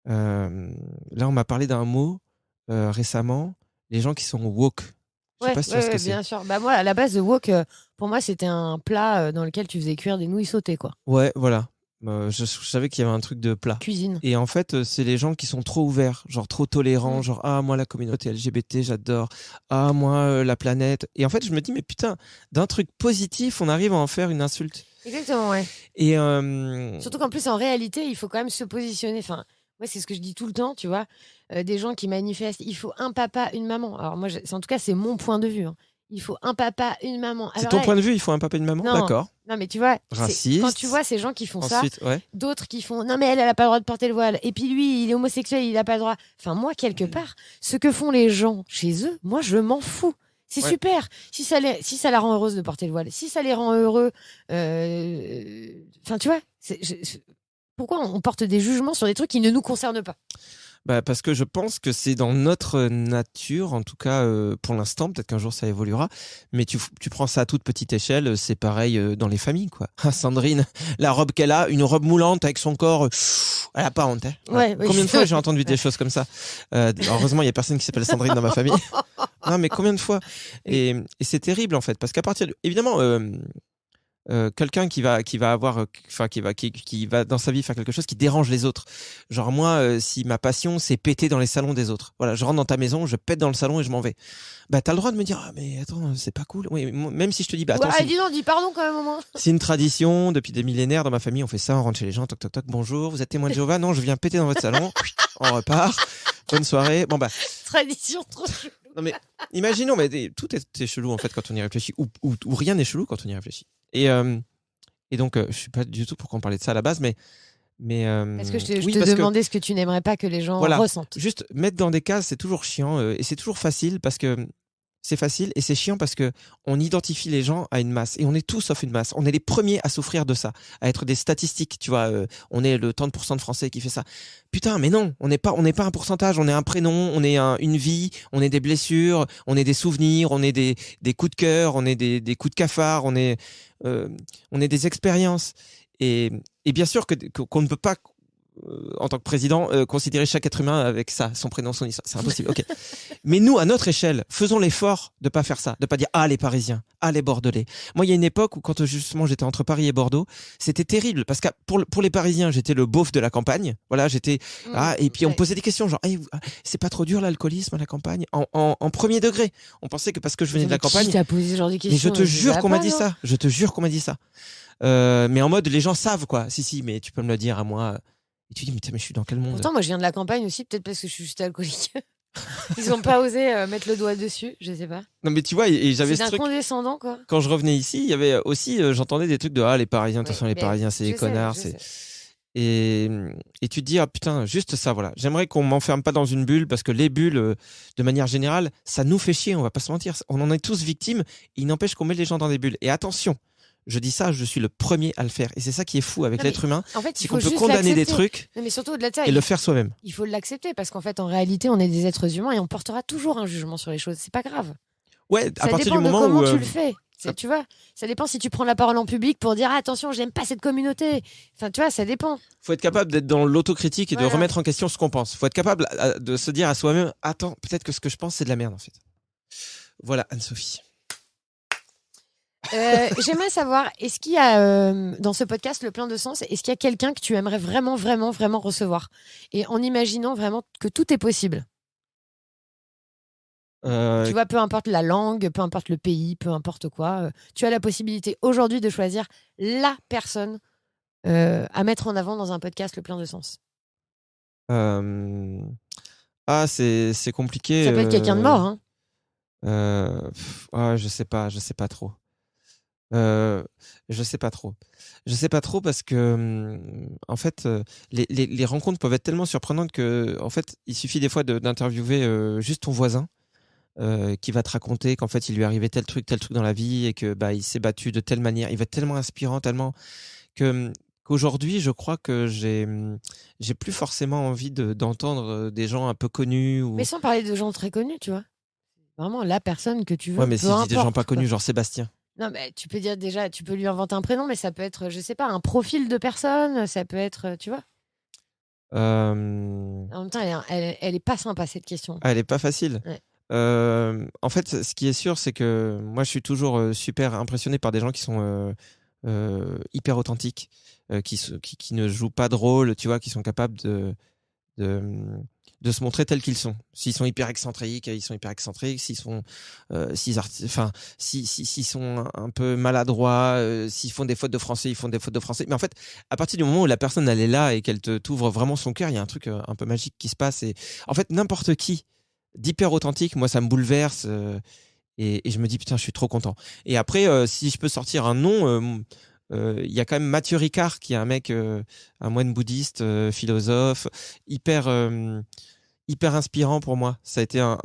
Là, on m'a parlé d'un mot récemment, les gens qui sont woke. Je sais pas si tu vois ce que c'est. Bien sûr. Bah moi, à la base de wok, pour moi, c'était un plat dans lequel tu faisais cuire des nouilles sautées, quoi. Ouais, voilà. Je savais qu'il y avait un truc de plat. Cuisine. Et en fait, c'est les gens qui sont trop ouverts, genre trop tolérants, genre moi la communauté LGBT, j'adore. Moi la planète. Et en fait, je me dis mais putain, d'un truc positif, on arrive à en faire une insulte. Exactement, ouais. Et surtout qu'en plus, en réalité, il faut quand même se positionner. Enfin, moi, c'est ce que je dis tout le temps, tu vois. Des gens qui manifestent, il faut un papa, une maman. Alors moi, en tout cas, c'est mon point de vue. Hein. il faut un papa, une maman. C'est Alors ton là, point de vue, il faut un papa et une maman. Non. D'accord. Non, mais tu vois, Raciste. quand tu vois ces gens qui font Ensuite, ça, ouais. d'autres qui font non, mais elle a pas le droit de porter le voile. Et puis lui, il est homosexuel, il a pas le droit. Enfin, moi, quelque part, ce que font les gens chez eux, moi, je m'en fous. C'est Ouais. super. Si ça la rend heureuse de porter le voile, si ça les rend heureux, enfin, tu vois, pourquoi on porte des jugements sur des trucs qui ne nous concernent pas? Bah, parce que je pense que c'est dans notre nature, en tout cas pour l'instant, peut-être qu'un jour ça évoluera, mais tu prends ça à toute petite échelle, c'est pareil dans les familles, quoi. Ah, Sandrine, la robe qu'elle a, une robe moulante avec son corps, elle a pas honte. Hein. Ouais, oui. Combien de fois j'ai entendu des choses comme ça heureusement, il y a personne qui s'appelle Sandrine dans ma famille. Non, mais combien de fois et c'est terrible en fait, parce qu'à partir évidemment. Quelqu'un qui va avoir enfin qui va dans sa vie faire quelque chose qui dérange les autres, genre moi si ma passion c'est péter dans les salons des autres, voilà, je rentre dans ta maison, je pète dans le salon et je m'en vais, bah t'as le droit de me dire ah mais attends c'est pas cool, oui, même si je te dis bah attends Ouais, dis non, dis pardon quand même au moins. c'est une tradition depuis des millénaires dans ma famille, on fait ça, on rentre chez les gens, toc toc toc, bonjour, vous êtes témoin de Jéhovah, non je viens péter dans votre salon, on repart, bonne soirée, bon bah Tradition trop chou. non mais imaginons, mais tout est chelou en fait quand on y réfléchit, ou rien n'est chelou quand on y réfléchit. Et donc je suis pas du tout pour qu'on parlait de ça à la base, mais Parce que je te oui, parce que, demandais ce que tu n'aimerais pas que les gens voilà, ressentent. juste mettre dans des cases c'est toujours chiant et c'est toujours facile parce que c'est facile et c'est chiant parce que on identifie les gens à une masse et on est tous sauf une masse. On est les premiers à souffrir de ça, à être des statistiques, tu vois. On est le tant de Français qui fait ça. Putain, mais non, on n'est pas un pourcentage, on est un prénom, on est une vie, on est des blessures, on est des souvenirs, on est des coups de cœur, on est des coups de cafard, on est des expériences. Et bien sûr qu'on ne peut pas en tant que président, considérer chaque être humain avec ça, son prénom, son histoire. C'est impossible. Ok. Mais nous, à notre échelle, faisons l'effort de pas faire ça, de pas dire ah les Parisiens, ah les Bordelais. Moi, il y a une époque où quand justement j'étais entre Paris et Bordeaux, c'était terrible parce que pour les Parisiens, j'étais le beauf de la campagne. Voilà, j'étais et puis on me posait des questions genre hey, c'est pas trop dur l'alcoolisme à la campagne en premier degré. On pensait que parce que je venais de la campagne. Qui t'a posé ce genre de questions? Mais je te jure qu'on m'a dit non ça. Je te jure qu'on m'a dit ça. Mais en mode les gens savent quoi. Si, mais tu peux me le dire à moi. Et tu dis, mais je suis dans quel monde? Pourtant, moi, je viens de la campagne aussi, peut-être parce que je suis juste alcoolique. Ils ont pas osé mettre le doigt dessus, je sais pas. Non, mais tu vois, et j'avais C'est ce d'un truc. condescendant, quoi. Quand je revenais ici, il y avait aussi, j'entendais des trucs de ah, les Parisiens, attention, les Parisiens, c'est des connards. Et tu te dis, ah putain, juste ça, voilà. J'aimerais qu'on m'enferme pas dans une bulle parce que les bulles, de manière générale, ça nous fait chier, on va pas se mentir. On en est tous victimes. Il n'empêche qu'on met les gens dans des bulles. Et attention. Je dis ça, je suis le premier à le faire. Et c'est ça qui est fou avec l'être humain. En fait, c'est qu'on peut condamner des trucs mais surtout au-delà de ça, et le faire soi-même. Il faut l'accepter parce qu'en fait, en réalité, on est des êtres humains et on portera toujours un jugement sur les choses. C'est pas grave. Ouais, à ça partir dépend du moment de comment où tu le fais. Tu vois, ça dépend si tu prends la parole en public pour dire ah, attention, j'aime pas cette communauté. Enfin, tu vois, ça dépend. Faut être capable d'être dans l'autocritique et voilà. de remettre en question ce qu'on pense. Faut être capable de se dire à soi-même attends, peut-être que ce que je pense c'est de la merde en fait. Voilà, Anne-Sophie. J'aimerais savoir, est-ce qu'il y a dans ce podcast Le Plein de Sens, est-ce qu'il y a quelqu'un que tu aimerais vraiment, vraiment, vraiment recevoir et en imaginant vraiment que tout est possible? Tu vois, peu importe la langue, peu importe le pays, peu importe quoi, tu as la possibilité aujourd'hui de choisir la personne à mettre en avant dans un podcast Le Plein de Sens. Ah, c'est compliqué. Ça peut être quelqu'un de mort, hein. Je sais pas trop. Je sais pas trop parce que en fait les rencontres peuvent être tellement surprenantes que en fait il suffit des fois d'interviewer juste ton voisin qui va te raconter qu'en fait il lui est arrivé tel truc dans la vie et que bah il s'est battu de telle manière. Il va être tellement inspirant, tellement qu'aujourd'hui je crois que j'ai plus forcément envie d'entendre des gens un peu connus ou... Mais sans parler de gens très connus, tu vois. Vraiment la personne que tu veux. Ouais, mais si je dis des gens pas connus, genre Sébastien. Non, mais tu peux dire déjà, tu peux lui inventer un prénom, mais ça peut être, je sais pas, un profil de personne, ça peut être, tu vois. En même temps, elle est pas sympa cette question. Elle est pas facile. Ouais. En fait, ce qui est sûr, c'est que moi, je suis toujours super impressionné par des gens qui sont hyper authentiques, qui ne jouent pas de rôle, tu vois, qui sont capables de se montrer tels qu'ils sont. S'ils sont hyper excentriques, ils sont hyper excentriques. S'ils sont, s'ils sont un peu maladroits, s'ils font des fautes de français, ils font des fautes de français. Mais en fait, à partir du moment où la personne elle est là et qu'elle t'ouvre vraiment son cœur, il y a un truc un peu magique qui se passe. Et en fait, n'importe qui d'hyper authentique, moi, ça me bouleverse. Et je me dis, putain, je suis trop content. Et après, si je peux sortir un nom, il y a quand même Mathieu Ricard, qui est un mec, un moine bouddhiste, philosophe, hyper inspirant pour moi. Ça a été un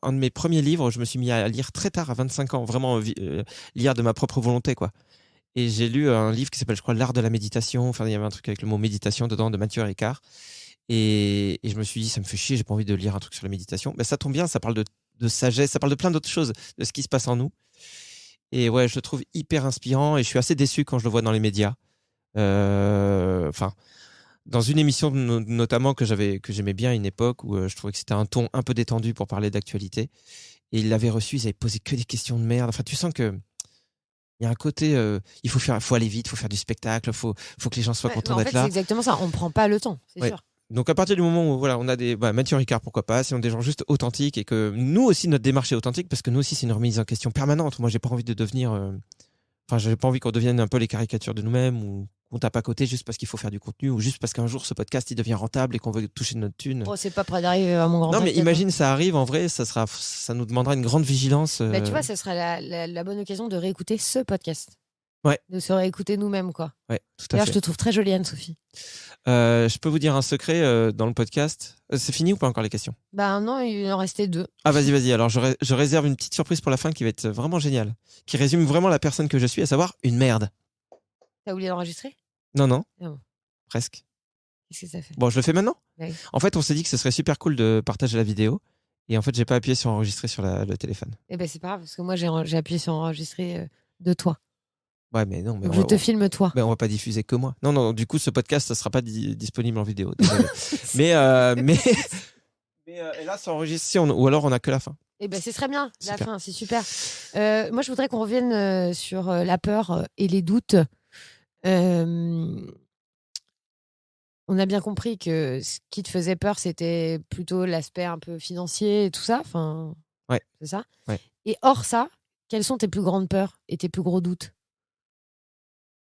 de mes premiers livres. Je me suis mis à lire très tard, à 25 ans, vraiment lire de ma propre volonté, quoi. Et j'ai lu un livre qui s'appelle, je crois, L'art de la méditation. Enfin, il y avait un truc avec le mot méditation dedans, de Mathieu Ricard. Et je me suis dit, ça me fait chier, j'ai pas envie de lire un truc sur la méditation. Mais ça tombe bien, ça parle de sagesse, ça parle de plein d'autres choses, de ce qui se passe en nous. Et ouais, je le trouve hyper inspirant et je suis assez déçu quand je le vois dans les médias. Enfin, dans une émission notamment que j'aimais bien à une époque où je trouvais que c'était un ton un peu détendu pour parler d'actualité. Et il l'avait reçu, ils avaient posé que des questions de merde. Enfin, tu sens que il y a un côté, il faut aller vite, il faut faire du spectacle, faut que les gens soient contents d'être là. C'est exactement ça. On prend pas le temps, c'est sûr. Donc à partir du moment où voilà, on a Mathieu Ricard, pourquoi pas, si on a des gens juste authentiques et que nous aussi notre démarche est authentique, parce que nous aussi c'est une remise en question permanente. Moi j'ai pas envie de devenir, j'ai pas envie qu'on devienne un peu les caricatures de nous-mêmes ou qu'on tape à côté juste parce qu'il faut faire du contenu ou juste parce qu'un jour ce podcast il devient rentable et qu'on veut toucher notre thune. Oh, c'est pas près d'arriver à mon grand. Non mais imagine ça arrive en vrai, ça nous demandera une grande vigilance. Bah, tu vois, ça sera la bonne occasion de réécouter ce podcast. Ouais. De se réécouter nous-mêmes, quoi. Ouais, tout à D'ailleurs, fait. je te trouve très jolie, Anne-Sophie. Je peux vous dire un secret dans le podcast. C'est fini ou pas encore les questions? Bah non, il en restait 2. Ah vas-y. Alors je réserve une petite surprise pour la fin qui va être vraiment géniale, qui résume vraiment la personne que je suis, à savoir une merde. T'as oublié d'enregistrer? Non. Ah bon. Presque. Qu'est-ce que ça fait? Bon, je le fais maintenant. Oui. En fait, on s'est dit que ce serait super cool de partager la vidéo. Et en fait, j'ai pas appuyé sur enregistrer sur le téléphone. Eh ben c'est pas grave, parce que moi j'ai appuyé sur enregistrer de toi. Ouais, mais non. Mais Donc je te filme toi. Mais on va pas diffuser que moi. Non. Du coup, ce podcast, ça sera pas disponible en vidéo. Désolé. mais et là, ça enregistre. Ou alors, on a que la fin. Eh ben, ce serait bien, la Super. fin, c'est super. Moi, je voudrais qu'on revienne sur la peur et les doutes. On a bien compris que ce qui te faisait peur, c'était plutôt l'aspect un peu financier et tout ça. Enfin, ouais. C'est ça. Ouais. Et hors ça, quelles sont tes plus grandes peurs et tes plus gros doutes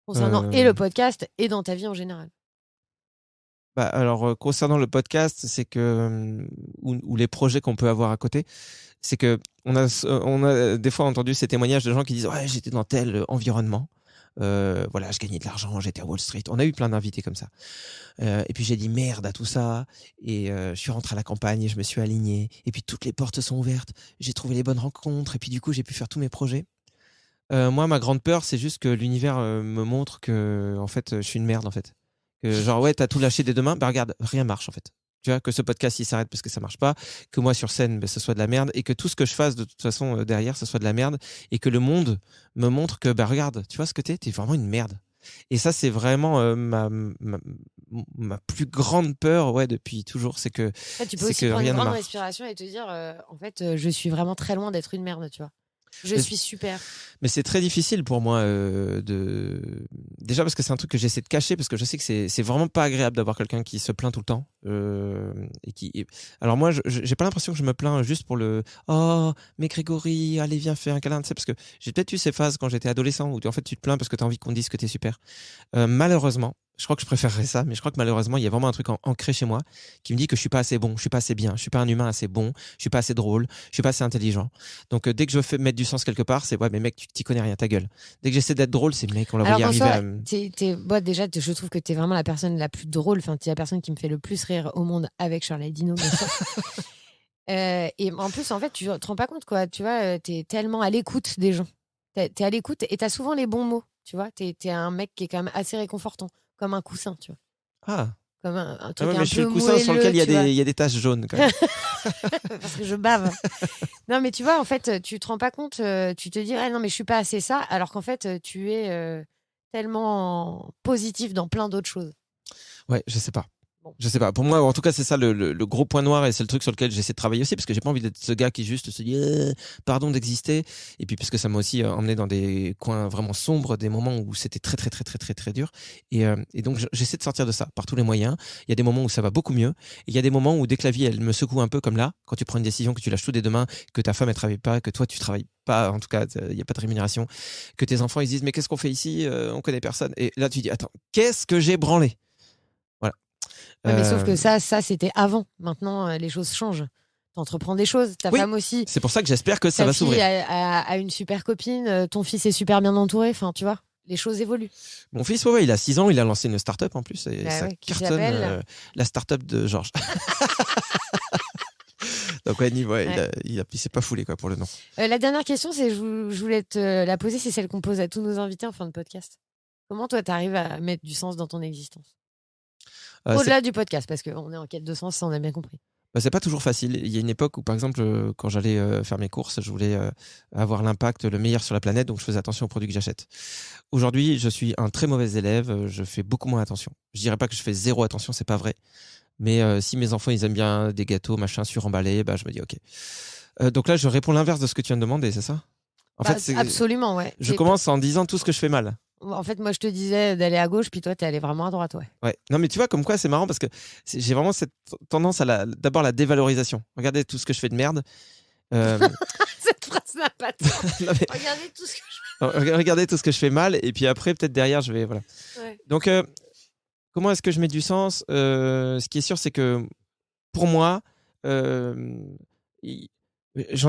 concernant et le podcast et dans ta vie en général? Bah, alors, concernant le podcast, c'est que ou les projets qu'on peut avoir à côté, c'est que on a des fois entendu ces témoignages de gens qui disent ouais, j'étais dans tel environnement, voilà, je gagnais de l'argent, j'étais à Wall Street. On a eu plein d'invités comme ça. Et puis j'ai dit merde à tout ça et je suis rentré à la campagne et je me suis aligné et puis toutes les portes sont ouvertes. J'ai trouvé les bonnes rencontres et puis du coup j'ai pu faire tous mes projets. Moi, ma grande peur, c'est juste que l'univers me montre que en fait, je suis une merde en fait. Que genre ouais, t'as tout lâché dès demain, bah regarde, rien marche en fait. Tu vois, que ce podcast il s'arrête parce que ça marche pas, que moi sur scène bah, ce soit de la merde et que tout ce que je fasse de toute façon derrière ce soit de la merde et que le monde me montre que bah regarde, tu vois ce que t'es vraiment une merde. Et ça c'est vraiment ma plus grande peur depuis toujours, c'est que tu peux aussi prendre une grande respiration et te dire en fait je suis vraiment très loin d'être une merde, tu vois. Je suis super. Mais c'est très difficile pour moi déjà parce que c'est un truc que j'essaie de cacher parce que je sais que c'est vraiment pas agréable d'avoir quelqu'un qui se plaint tout le temps alors moi j'ai pas l'impression que je me plains juste pour le oh mais Grégory allez viens fais un câlin, tu sais, parce que j'ai peut-être eu ces phases quand j'étais adolescent où en fait tu te plains parce que t'as envie qu'on dise que t'es super. Malheureusement je crois que je préférerais ça, mais je crois que malheureusement il y a vraiment un truc ancré chez moi qui me dit que je suis pas assez bon, je suis pas assez bien, je suis pas un humain assez bon, je suis pas assez drôle, je suis pas assez intelligent. Donc dès que je veux mettre du sens quelque part, c'est ouais mais mec tu t'y connais rien, ta gueule. Dès que j'essaie d'être drôle, c'est mec on va y arriver. Moi déjà je trouve que t'es vraiment la personne la plus drôle, enfin t'es la personne qui me fait le plus rire au monde avec Charlie Dino bien sûr. Et en plus en fait tu te rends pas compte quoi, tu vois, t'es tellement à l'écoute des gens, t'es à l'écoute et t'as souvent les bons mots, tu vois, t'es un mec qui est quand même assez réconfortant, comme un coussin, tu vois. Ah. Comme un truc mais un je suis peu le coussin sur lequel il y a des taches jaunes quand même. Parce que je bave. Non mais tu vois en fait tu te rends pas compte, tu te dis ah non mais je suis pas assez ça, alors qu'en fait tu es tellement positif dans plein d'autres choses. Ouais, je sais pas. Bon. Je sais pas. Pour moi, en tout cas, c'est ça le gros point noir et c'est le truc sur lequel j'essaie de travailler aussi parce que j'ai pas envie d'être ce gars qui juste se dit pardon d'exister. Et puis parce que ça m'a aussi emmené dans des coins vraiment sombres, des moments où c'était très très très très très très dur. Et donc j'essaie de sortir de ça par tous les moyens. Il y a des moments où ça va beaucoup mieux. Et il y a des moments où dès que la vie elle me secoue un peu comme là, quand tu prends une décision, que tu lâches tout dès demain, que ta femme elle travaille pas, que toi tu travailles pas, en tout cas il y a pas de rémunération, que tes enfants ils se disent mais qu'est-ce qu'on fait ici, on connaît personne. Et là tu dis attends, qu'est-ce que j'ai branlé. Ouais, mais sauf que ça c'était avant. Maintenant, les choses changent. t'entreprends des choses. Ta Oui. femme aussi. C'est pour ça que j'espère que ça Ta va fille s'ouvrir. a une super copine. Ton fils est super bien entouré. Enfin, tu vois, les choses évoluent. Mon fils, il a 6 ans, il a lancé une start-up en plus. Et Bah ça ouais, qui cartonne s'appelle la start-up de Georges. Donc, il s'est pas foulé quoi, pour le nom. La dernière question, c'est je voulais te la poser, c'est celle qu'on pose à tous nos invités en fin de podcast. Comment toi, t'arrives à mettre du sens dans ton existence au-delà du podcast, parce qu'on est en quête de sens, ça on a bien compris. C'est pas toujours facile. Il y a une époque où, par exemple, quand j'allais faire mes courses, je voulais avoir l'impact le meilleur sur la planète, donc je faisais attention aux produits que j'achète. Aujourd'hui, je suis un très mauvais élève, je fais beaucoup moins attention. Je dirais pas que je fais zéro attention, c'est pas vrai. Mais si mes enfants ils aiment bien des gâteaux, machin, suremballés, je me dis ok. Donc là, je réponds l'inverse de ce que tu viens de demander, c'est ça? En fait, absolument, ouais. Je commence en disant tout ce que je fais mal. En fait, moi, je te disais d'aller à gauche, puis toi, t'es allé vraiment à droite, ouais. Ouais. Non, mais tu vois, comme quoi, c'est marrant parce que j'ai vraiment cette tendance à d'abord la dévalorisation. Regardez tout ce que je fais de merde. Cette phrase n'a pas de sens. Non, mais... Regardez tout ce que je Regardez tout ce que je fais mal, et puis après, peut-être derrière, je vais. Voilà. Ouais. Donc, comment est-ce que je mets du sens? Ce qui est sûr, c'est que pour moi, j'en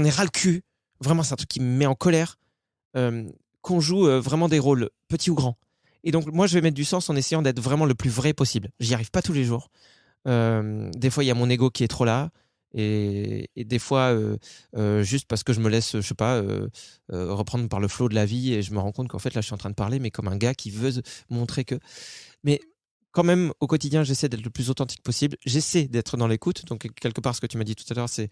ai ras le cul. Vraiment, c'est un truc qui me met en colère. Qu'on joue vraiment des rôles, petits ou grands. Et donc, moi, je vais mettre du sens en essayant d'être vraiment le plus vrai possible. J'y arrive pas tous les jours. Des fois, il y a mon ego qui est trop là. Et des fois, juste parce que je me laisse, je sais pas, reprendre par le flot de la vie et je me rends compte qu'en fait, là, je suis en train de parler, mais comme un gars qui veut montrer que... Mais quand même, au quotidien, j'essaie d'être le plus authentique possible. J'essaie d'être dans l'écoute. Donc, quelque part, ce que tu m'as dit tout à l'heure, c'est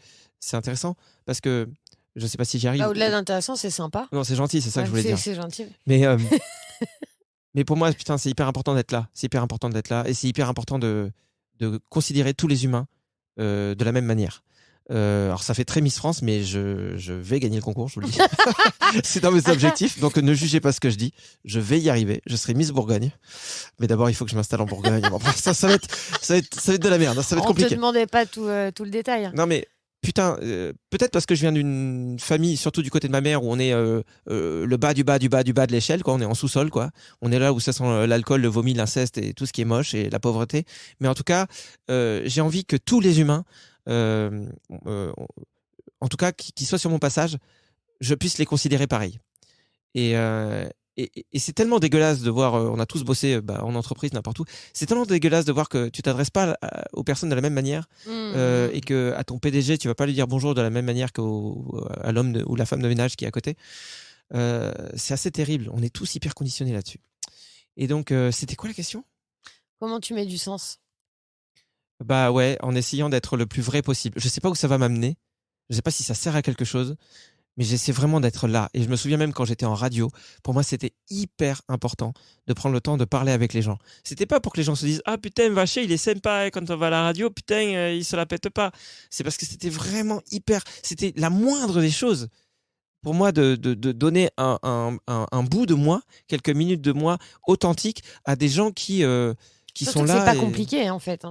intéressant parce que je sais pas si j'y arrive. au-delà d'intéressant, c'est sympa. Non, c'est gentil, c'est ça que je voulais dire. C'est gentil. Mais pour moi, putain, c'est hyper important d'être là. C'est hyper important d'être là. Et c'est hyper important de considérer tous les humains de la même manière. Alors, ça fait très Miss France, mais je vais gagner le concours, je vous le dis. C'est dans mes objectifs. Donc, ne jugez pas ce que je dis. Je vais y arriver. Je serai Miss Bourgogne. Mais d'abord, il faut que je m'installe en Bourgogne. Bon, ça va être de la merde. Ça va être compliqué. On te demandait pas tout le détail. Non, mais putain, peut-être parce que je viens d'une famille, surtout du côté de ma mère, où on est le bas du bas du bas du bas de l'échelle, quoi. On est en sous-sol, quoi. On est là où ça sent l'alcool, le vomi, l'inceste et tout ce qui est moche et la pauvreté. Mais en tout cas, j'ai envie que tous les humains, en tout cas, qui soient sur mon passage, je puisse les considérer pareil. Et c'est tellement dégueulasse de voir, on a tous bossé en entreprise, n'importe où, c'est tellement dégueulasse de voir que tu t'adresses pas aux personnes de la même manière et que à ton PDG, tu vas pas lui dire bonjour de la même manière qu'à l'homme ou la femme de ménage qui est à côté. C'est assez terrible. On est tous hyper conditionnés là-dessus. Et donc, c'était quoi la question? Comment tu mets du sens? Ouais, en essayant d'être le plus vrai possible. Je sais pas où ça va m'amener. Je sais pas si ça sert à quelque chose. Mais j'essaie vraiment d'être là. Et je me souviens même quand j'étais en radio, pour moi, c'était hyper important de prendre le temps de parler avec les gens. C'était pas pour que les gens se disent « Ah putain, Vacher, il est sympa quand on va à la radio, putain, il se la pète pas. » C'est parce que c'était vraiment hyper... C'était la moindre des choses pour moi de donner un bout de moi, quelques minutes de moi authentique à des gens qui sont là. C'est pas compliqué, en fait.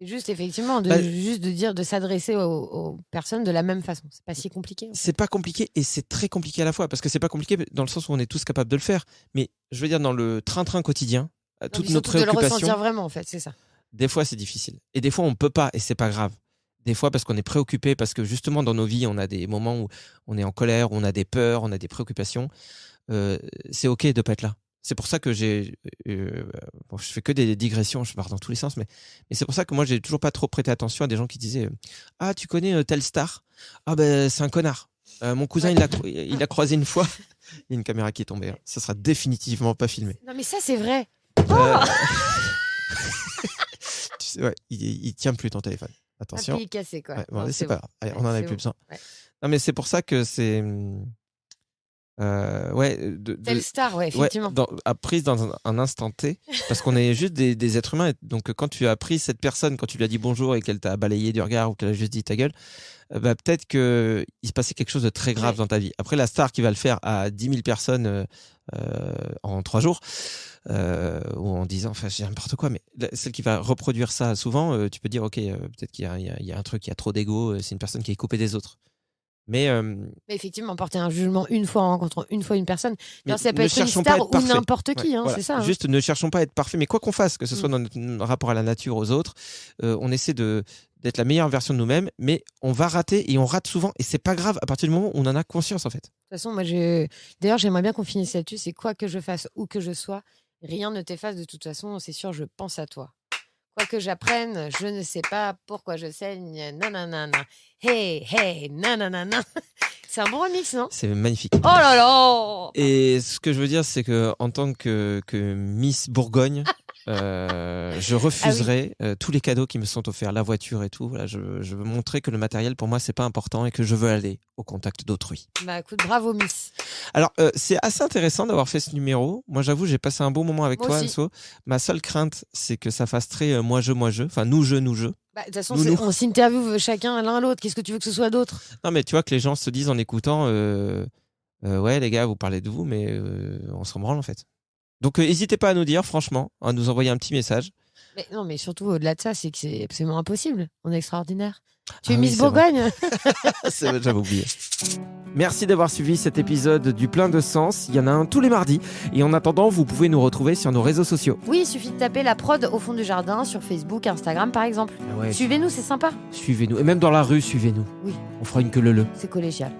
C'est juste effectivement de s'adresser aux personnes de la même façon. C'est pas si compliqué. En fait. C'est pas compliqué et c'est très compliqué à la fois parce que c'est pas compliqué dans le sens où on est tous capables de le faire. Mais je veux dire dans le train-train quotidien, toutes nos préoccupations. De le ressentir vraiment en fait, c'est ça. Des fois c'est difficile et des fois on peut pas et c'est pas grave. Des fois parce qu'on est préoccupé, parce que justement dans nos vies on a des moments où on est en colère, où on a des peurs, on a des préoccupations. C'est ok de pas être là. C'est pour ça que je fais que des digressions, je pars dans tous les sens, mais c'est pour ça que moi j'ai toujours pas trop prêté attention à des gens qui disaient ah tu connais telle star, ah ben c'est un connard. Mon cousin il l'a croisé une fois. Il y a une caméra qui est tombée. Ça sera définitivement pas filmé. Non mais ça c'est vrai. Tu sais, ouais, il tient plus ton téléphone. Attention. Il est cassé quoi. Ouais, bon, non, c'est pas grave. Allez, on en avait plus besoin. Ouais. Non mais c'est pour ça que c'est telle star, ouais, effectivement. Prise dans un instant T, parce qu'on est juste des êtres humains. Donc, quand tu as pris cette personne, quand tu lui as dit bonjour et qu'elle t'a balayé du regard ou qu'elle a juste dit ta gueule, peut-être qu'il se passait quelque chose de très grave dans ta vie. Après, la star qui va le faire à 10 000 personnes en 3 jours, ou en disant, enfin, j'ai n'importe quoi, mais celle qui va reproduire ça souvent, tu peux dire, ok, peut-être qu'il y a un truc, il y a trop d'ego, c'est une personne qui est coupée des autres. Mais effectivement, porter un jugement une fois en rencontrant une fois une personne, ça peut être une star ou n'importe qui, voilà. c'est ça. Juste ne cherchons pas à être parfait, mais quoi qu'on fasse, que ce soit dans notre rapport à la nature, aux autres, on essaie de d'être la meilleure version de nous-mêmes, mais on va rater et on rate souvent. Et c'est pas grave à partir du moment où on en a conscience, en fait. De toute façon, moi, d'ailleurs, j'aimerais bien qu'on finisse là-dessus. C'est quoi que je fasse, où que je sois, rien ne t'efface de toute façon. C'est sûr, je pense à toi. Quoi que j'apprenne, je ne sais pas pourquoi je saigne. Nanana. Hey, hey, nanana. C'est un bon remix, non? C'est magnifique. Oh là là! Et ce que je veux dire, c'est que en tant que Miss Bourgogne, je refuserai tous les cadeaux qui me sont offerts, la voiture et tout. Voilà, je veux montrer que le matériel, pour moi, c'est pas important et que je veux aller au contact d'autrui. Bah écoute, bravo Miss. Alors, c'est assez intéressant d'avoir fait ce numéro. Moi, j'avoue, j'ai passé un bon moment avec Moi toi, aussi. Anso. Ma seule crainte, c'est que ça fasse très moi-je. Enfin, nous-je. Bah, de toute façon, Nous. on s'interviewe chacun l'un l'autre. Qu'est-ce que tu veux que ce soit d'autre? Non, mais tu vois que les gens se disent en écoutant ouais, les gars, vous parlez de vous, mais on s'en branle en fait. Donc, n'hésitez pas à nous dire, franchement, à nous envoyer un petit message. Mais non, mais surtout au-delà de ça, c'est que c'est absolument impossible. On est extraordinaire. Tu es Ah oui, Miss c'est vrai. Bourgogne? C'est vrai, j'avais oublié. Merci d'avoir suivi cet épisode du Plein de Sens. Il y en a un tous les mardis. Et en attendant, vous pouvez nous retrouver sur nos réseaux sociaux. Oui, il suffit de taper la prod au fond du jardin sur Facebook, Instagram par exemple. Ouais, Suivez-nous, c'est sympa. suivez-nous. Et même dans la rue, suivez-nous. Oui. On fera une queue leu. C'est collégial.